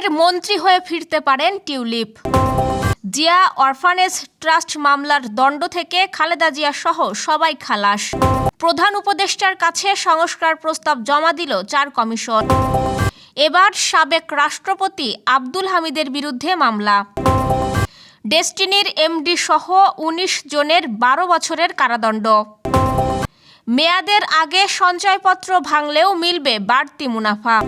ফের মন্ত্রী হয়ে ফিরতে পারেন টিউলিপ। জিয়া অরফানেজ ট্রাস্ট মামলার দণ্ড থেকে খালেদা জিয়া সহ সবাই খালাস। প্রধান উপদেষ্টার কাছে সংস্কার প্রস্তাব জমা দিল 4 কমিশন। এবার সাবেক রাষ্ট্রপতি আব্দুল হামিদের বিরুদ্ধে মামলা। ডেস্টিনির এমডি সহ 19 জনের 12 বছরের কারাদণ্ড। মেয়াদের আগে সঞ্চয়পত্র ভাঙলেও মিলবে বাড়তি মুনাফা।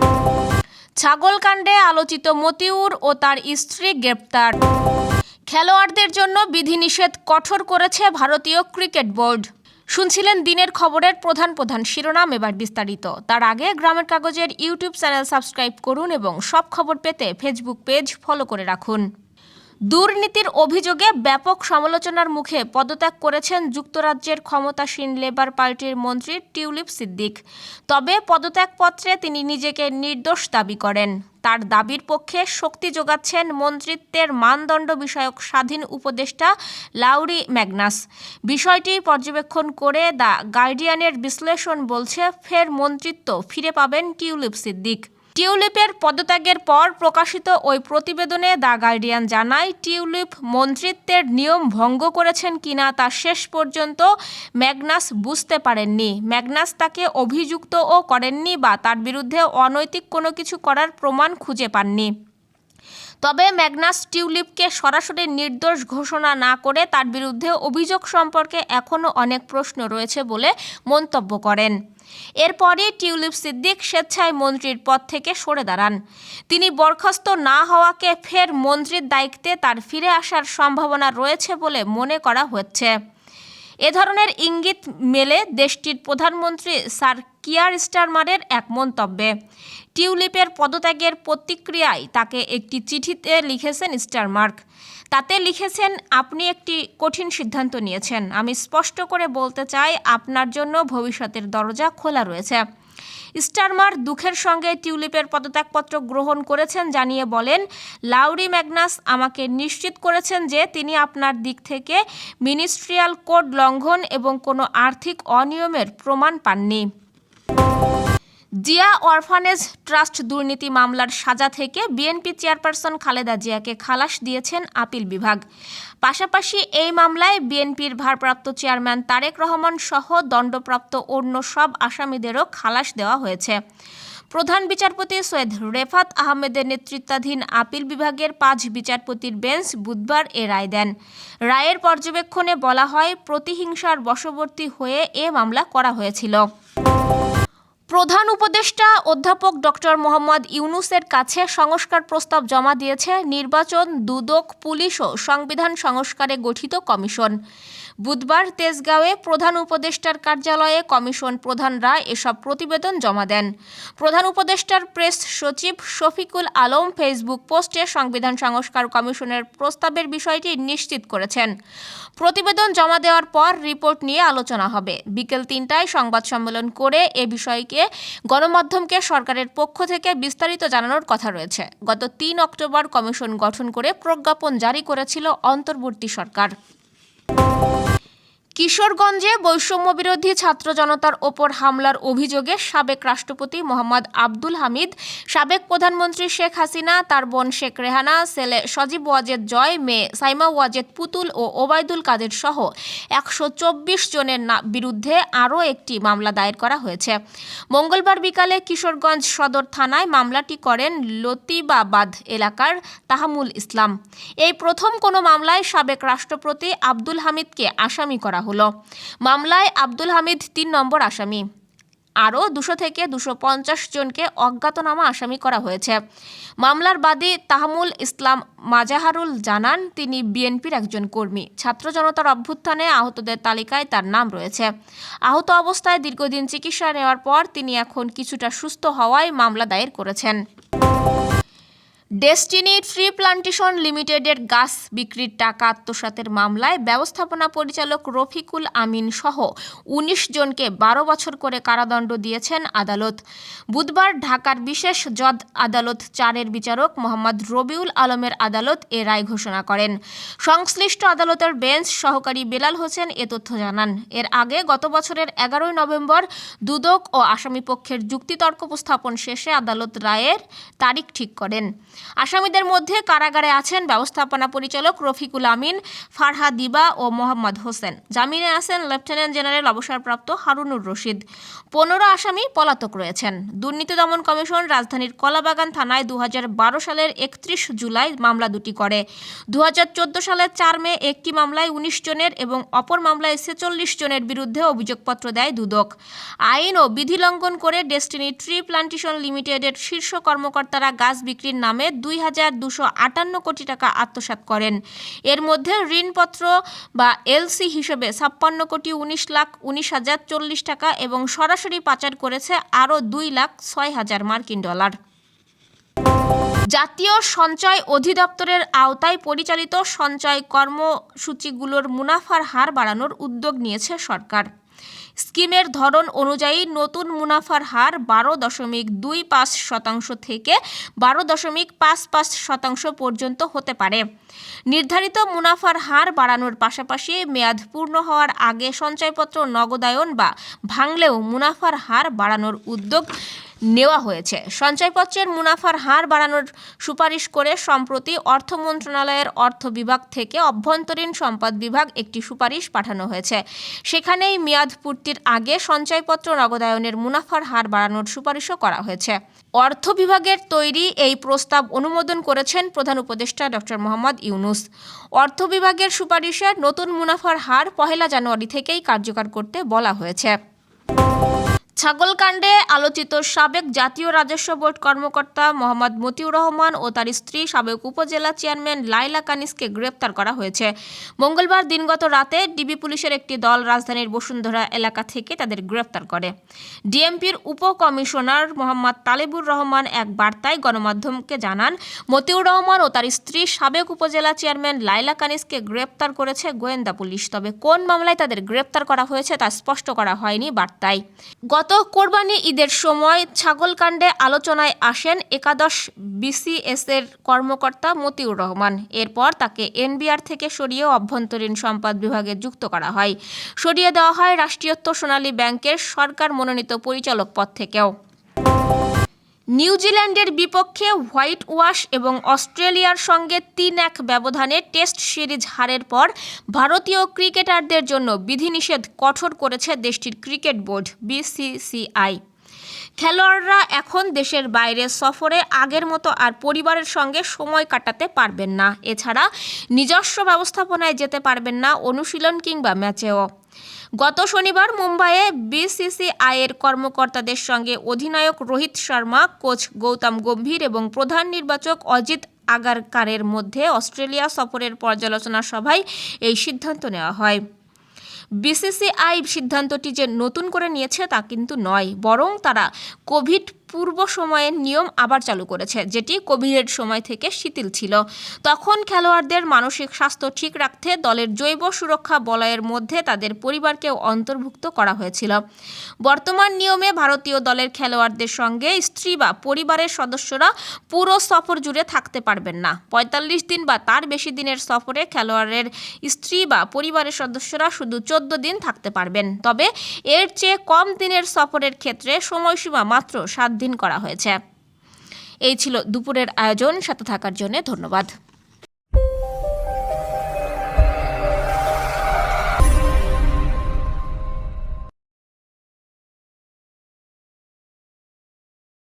ছাগলকাণ্ডে আলোচিত মতিউর ও তার স্ত্রী গ্রেপ্তার। খেলোয়াড়দের জন্য বিধিনিষেধ কঠোর করেছে ভারতীয় ক্রিকেট বোর্ড। শুনছিলেন দিনের খবরের প্রধান শিরোনাম, এবার বিস্তারিত। তার আগে গ্রামের কাগজের ইউটিউব চ্যানেল সাবস্ক্রাইব করুন এবং সব খবর পেতে ফেসবুক পেজ ফলো করে রাখুন। দুর্নীতির অভিযোগে ব্যাপক সমালোচনার মুখে পদত্যাগ করেছেন যুক্তরাজ্যের ক্ষমতাসীন লেবার পার্টির মন্ত্রী টিউলিপ সিদ্দিক। তবে পদত্যাগপত্রে তিনি নিজেকে নির্দোষ দাবি করেন। তার দাবির পক্ষে শক্তি যোগাচ্ছেন মন্ত্রিত্বের মানদণ্ড বিষয়ক স্বাধীন উপদেষ্টা লাউরি ম্যাগনাস। বিষয়টি পর্যবেক্ষণ করে দ্য গার্ডিয়ানের বিশ্লেষণ বলছে, ফের মন্ত্রিত্ব ফিরে পাবেন টিউলিপ সিদ্দিক। টিউলিপের পদত্যাগের পর প্রকাশিত ওই প্রতিবেদনে দ্য গার্ডিয়ান জানায়, টিউলিপ মন্ত্রিত্বের নিয়ম ভঙ্গ করেছেন কিনা তা শেষ পর্যন্ত ম্যাগনাস বুঝতে পারেননি। ম্যাগনাস তাকে অভিযুক্তও করেননি বা তার বিরুদ্ধে অনৈতিক কোনো কিছু করার প্রমাণ খুঁজে পাননি। তবে ম্যাগনাস টিউলিপকে সরাসরি নির্দোষ ঘোষণা না করে তার বিরুদ্ধে অভিযোগ সম্পর্কে এখনও অনেক প্রশ্ন রয়েছে বলে মন্তব্য করেন। এরপরই টিউলিপ সিদ্দিক স্বেচ্ছায় মন্ত্রীর পদ থেকে সরে দাঁড়ান। তিনি বরখাস্ত না হওয়াকে ফের মন্ত্রীর দায়িত্বে তার ফিরে আসার সম্ভাবনা রয়েছে বলে মনে করা হচ্ছে। এ ধরনের ইঙ্গিত মেলে দেশটির প্রধানমন্ত্রী স্যার কিয়ার স্টারমারের এক মন্তব্যে। টিউলিপের পদত্যাগের প্রতিক্রিয়ায় তাকে একটি চিঠিতে লিখেছেন স্টারমার। তাতে লিখেছেন, আপনি একটি কঠিন সিদ্ধান্ত নিয়েছেন। আমি স্পষ্ট করে বলতে চাই, আপনার জন্য ভবিষ্যতের দরজা খোলা রয়েছে। স্টারমার দুঃখের সঙ্গে টিউলিপের পদত্যাগপত্র গ্রহণ করেছেন, জানিয়ে বলেন, লাউরি ম্যাগনাস আমাকে নিশ্চিত করেছেন যে তিনি আপনার দিক থেকে মিনিস্ট্রিয়াল কোড লঙ্ঘন এবং কোনো আর্থিক অনিয়মের প্রমাণ পাননি। জিয়া অরফানেজ ট্রাস্ট দুর্নীতি মামলার সাজা থেকে বিএনপি চেয়ারপারসন খালেদা জিয়াকে খালাস দিয়েছেন আপিল বিভাগ। পাশাপাশি এই মামলায় বিএনপির ভারপ্রাপ্ত চেয়ারম্যান তারেক রহমান সহ দণ্ডপ্রাপ্ত অন্য সব আসামিদেরও খালাস দেওয়া হয়েছে। প্রধান বিচারপতি সৈয়দ রেফাত আহমেদের নেতৃত্বাধীন আপিল বিভাগের 5 বিচারপতির বেঞ্চ বুধবার এ রায় দেন। রায়ের পর্যবেক্ষণে বলা হয়, প্রতিহিংসার বশবর্তী হয়ে এ মামলা করা হয়েছিল। প্রধান উপদেষ্টা অধ্যাপক ডক্টর মোহাম্মদ ইউনূসের কাছে সংস্কার প্রস্তাব জমা দিয়েছে নির্বাচন, দুদক, পুলিশ ও সংবিধান সংস্কারে গঠিত কমিশন। বুধবার তেজগাঁওয়ে প্রধান উপদেষ্টার কার্যালয়ে কমিশন প্রধানরা এসব প্রতিবেদন জমা দেন। প্রধান উপদেষ্টার প্রেস সচিব শফিকুল আলম ফেসবুক পোস্টে সংবিধান সংস্কার কমিশনের প্রস্তাবের বিষয়টি নিশ্চিত করেছেন। প্রতিবেদন জমা দেওয়ার পর রিপোর্ট নিয়ে আলোচনা হবে। বিকেল 3টায় সংবাদ সম্মেলন করে এ বিষয়কে গণমাধ্যমকে সরকারের পক্ষ থেকে বিস্তারিত জানানোর কথা রয়েছে। গত 3 অক্টোবর কমিশন গঠন করে প্রজ্ঞাপন জারি করেছিল অন্তর্বর্তী সরকার। কিশোরগঞ্জে বৈষম্যবিরোধী ছাত্র জনতার ওপর হামলার অভিযোগে সাবেক রাষ্ট্রপতি মোহাম্মদ আব্দুল হামিদ, সাবেক প্রধানমন্ত্রী শেখ হাসিনা, তার বোন শেখ রেহানা, ছেলে সজীব ওয়াজেদ জয়, মেয়ে সাইমা ওয়াজেদ পুতুল ও ওবায়দুল কাদের সহ 124 জনের বিরুদ্ধে আরও একটি মামলা দায়ের করা হয়েছে। মঙ্গলবার বিকালে কিশোরগঞ্জ সদর থানায় মামলাটি করেন লতিবাবাদ এলাকার তাহামুল ইসলাম। এই প্রথম কোনো মামলায় সাবেক রাষ্ট্রপতি আব্দুল হামিদকে আসামি করা হলো। মামলায় আব্দুল হামিদ 3 নম্বর আসামি। আরও 200 থেকে 250 জনকে অজ্ঞাতনামা আসামি করা হয়েছে। মামলার বাদী তাহামুল ইসলাম মাজাহারুল জানান, তিনি বিএনপির একজন কর্মী। ছাত্র জনতার অভ্যুত্থানে আহতদের তালিকায় তার নাম রয়েছে। আহত অবস্থায় দীর্ঘদিন চিকিৎসা নেওয়ার পর তিনি এখন কিছুটা সুস্থ হওয়ায় মামলা দায়ের করেছেন। ডেস্টিনি ট্রি প্লান্টেশন লিমিটেডের গাছ বিক্রির টাকা আত্মসাতের মামলায় ব্যবস্থাপনা পরিচালক রফিকুল আমিন সহ 19 জনকে 12 বছর করে কারাদণ্ড দিয়েছেন আদালত। বুধবার ঢাকার বিশেষ জজ আদালত 4-এর বিচারক মোহাম্মদ রবিউল আলমের আদালত এ রায় ঘোষণা করেন। সংশ্লিষ্ট আদালতের বেঞ্চ সহকারী বেলাল হোসেন এ তথ্য জানান। এর আগে গত বছরের 11 নভেম্বর দুদক ও আসামিপক্ষের যুক্তিতর্ক উপস্থাপন শেষে আদালত রায়ের তারিখ ঠিক করেন। আসামিদের মধ্যে কারাগারে আছেন ব্যবস্থাপনা পরিচালক রফিকুল আমিন, ফারহা দিবা ও মোহাম্মদ হোসেন। জামিনে আছেন লেফটেন্যান্ট জেনারেল অবসরপ্রাপ্ত হারুনুর রশিদ। 15 আসামি পলাতক রয়েছেন। দুর্নীতি দমন কমিশন রাজধানীর কলাবাগান থানায় 2012 সালের 31 জুলাই মামলা দুটি করে। 2014 সালের 4 মে একটি মামলায় 19 জনের এবং অপর মামলায় 46 জনের বিরুদ্ধে অভিযোগপত্র দেয় দুদক। আইন ও বিধি লঙ্ঘন করে ডেস্টিনি ট্রি প্লান্টেশন লিমিটেডের শীর্ষ কর্মকর্তারা গাছ বিক্রির নামে 2,258 কোটি টাকা আত্মসাৎ করেন। এর মধ্যে ঋণপত্র বা এলসি হিসেবে 56,19,19,040 টাকা এবং সরাসরি পাচার করেছে আরও 2,06,000 মার্কিন ডলার। জাতীয় সঞ্চয় অধিদপ্তরের আওতায় পরিচালিত সঞ্চয় কর্মসূচিগুলোর মুনাফার হার বাড়ানোর উদ্যোগ নিয়েছে সরকার। স্কিমের ধরন অনুযায়ী নতুন মুনাফার হার 12.25% থেকে 12.55% পর্যন্ত হতে পারে। নির্ধারিত মুনাফার হার বাড়ানোর পাশাপাশি মেয়াদ পূর্ণ হওয়ার আগে সঞ্চয়পত্র নগদায়ন বা ভাঙলেও মুনাফার হার বাড়ানোর উদ্যোগ নেওয়া হয়েছে। সঞ্চয়পত্রের মুনাফার হার বাড়ানোর সুপারিশ করে সম্প্রতি অর্থ মন্ত্রণালয়ের অর্থ বিভাগ থেকে অভ্যন্তরীণ সম্পদ বিভাগ একটি সুপারিশ পাঠানো হয়েছে। সেখানেই মেয়াদ পূর্তির আগে সঞ্চয়পত্র নগদায়নের মুনাফার হার বাড়ানোর সুপারিশও করা হয়েছে। অর্থ বিভাগের তৈরি এই প্রস্তাব অনুমোদন করেছেন প্রধান উপদেষ্টা ডক্টর মোহাম্মদ ইউনূস। অর্থ বিভাগের সুপারিশে নতুন মুনাফার হার 1 জানুয়ারি থেকেই কার্যকর করতে বলা হয়েছে। ছাগলকাণ্ডে আলোচিত সাবেক জাতীয় রাজস্ব বোর্ড কর্মকর্তা মোহাম্মদ মতিউর রহমান ও তার স্ত্রী সাবেক উপজেলা চেয়ারম্যান লাইলা কানিসকে গ্রেপ্তার করা হয়েছে। মঙ্গলবার দিনগত রাতে ডিবি পুলিশের একটি দল রাজধানীর বসুন্ধরা এলাকা থেকে তাদের গ্রেপ্তার করে। ডিএমপির উপকমিশনার মোহাম্মদ তালেবুর রহমান এক বার্তায় গণমাধ্যমকে জানান, মতিউর রহমান ও তার স্ত্রী সাবেক উপজেলা চেয়ারম্যান লাইলা কানিসকে গ্রেপ্তার করেছে গোয়েন্দা পুলিশ। তবে কোন মামলায় তাদের গ্রেপ্তার করা হয়েছে তা স্পষ্ট করা হয়নি বার্তায়। গত কোরবানি ঈদের সময় ছাগলকাণ্ডে আলোচনায় আসেন একাদশ বিসিএস-এর কর্মকর্তা মতিউর রহমান। এরপর তাকে এনবিআর থেকে সরিয়ে অভ্যন্তরীণ সম্পদ বিভাগে যুক্ত করা হয়। সরিয়ে দেওয়া হয় রাষ্ট্রীয়ত্ব সোনালী ব্যাংকের সরকার মনোনীত পরিচালক পদ থেকেও। নিউজিল্যান্ডের বিপক্ষে হোয়াইট ওয়াশ এবং অস্ট্রেলিয়ার সঙ্গে 3-1 ব্যবধানে টেস্ট সিরিজ হারের পর ভারতীয় ক্রিকেটারদের জন্য বিধিনিষেধ কঠোর করেছে দেশটির ক্রিকেট বোর্ড বিসিসিআই। খেলোয়াড়রা এখন দেশের বাইরে সফরে আগের মতো আর পরিবারের সঙ্গে সময় কাটাতে পারবেন না। এছাড়া নিজস্ব ব্যবস্থাপনায় যেতে পারবেন না অনুশীলন কিংবা ম্যাচেও। গত শনিবার মুম্বাইয়ে বিসিসিআইয়ের কর্মকর্তাদের সঙ্গে অধিনায়ক রোহিত শর্মা, কোচ গৌতম গম্ভীর এবং প্রধান নির্বাচক অজিত আগারকারের মধ্যে অস্ট্রেলিয়া সফরের পর্যালোচনা সভায় এই সিদ্ধান্ত নেওয়া হয়। বিসিসিআই সিদ্ধান্তটি যে নতুন করে নিয়েছে তা কিন্তু নয়, বরং তারা কোভিড পূর্ব সময়ের নিয়ম আবার চালু করেছে, যেটি কোভিডের সময় থেকে শিথিল ছিল। তখন খেলোয়াড়দের মানসিক স্বাস্থ্য ঠিক রাখতে দলের জৈব সুরক্ষা বলয়ের মধ্যে তাদের পরিবারকেও অন্তর্ভুক্ত করা হয়েছিল। বর্তমান নিয়মে ভারতীয় দলের খেলোয়াড়দের সঙ্গে স্ত্রী বা পরিবারের সদস্যরা পুরো সফর জুড়ে থাকতে পারবেন না। 45 দিন বা তার বেশি দিনের সফরে খেলোয়াড়ের স্ত্রী বা পরিবারের সদস্যরা শুধু 14 দিন থাকতে পারবেন। তবে এর চেয়ে কম দিনের সফরের ক্ষেত্রে সময়সীমা মাত্র 7 দিন করা হয়েছে। এই ছিল দুপুরের আয়োজন। সাথে থাকার জন্য ধন্যবাদ।